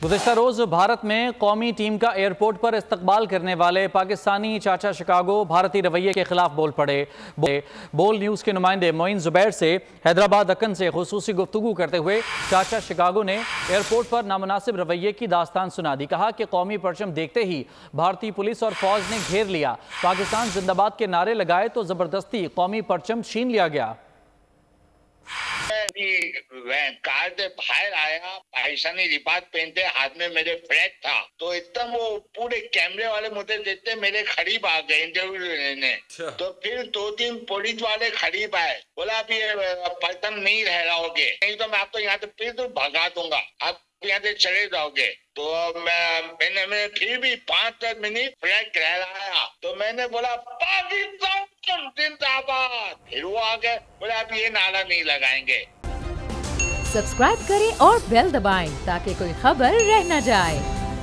गुज़िश्ता रोज़ भारत में कौमी टीम का एयरपोर्ट पर इस्तकबाल करने वाले पाकिस्तानी चाचा शिकागो भारतीय रवैये के खिलाफ बोल पड़े। बोल न्यूज़ के नुमाइंदे मोइन जुबैर से हैदराबाद दक्कन से खुसूसी गुफ्तगू करते हुए चाचा शिकागो ने एयरपोर्ट पर नामुनासिब रवैये की दास्तान सुना दी। कहा कि कौमी परचम देखते ही भारतीय पुलिस और फौज ने घेर लिया। पाकिस्तान जिंदाबाद के नारे लगाए तो जबरदस्ती कौमी परचम छीन लिया गया। कार से बाहर आया, पाकिस्तानी लिबास पहनते, हाथ में मेरे फ्लैग था, तो एकदम वो पूरे कैमरे वाले मुझे देखते मेरे करीब आ गए इंटरव्यू लेने। तो फिर 2-3 पुलिस वाले करीब आए, बोला अभी पलटन नहीं रह रहोगे, नहीं तो मैं आपको यहाँ से फिर तो भगा दूंगा, आप यहाँ से चले जाओगे। तो मैंने फिर भी 5-10 मिनट फ्लैग लहराया, तो मैंने बोला पाकिस्तान जिंदाबाद। फिर वो आ गए, बोला अब ये नारा नहीं लगाएंगे। सब्सक्राइब करें और बेल दबाएं ताकि कोई खबर रह न जाए।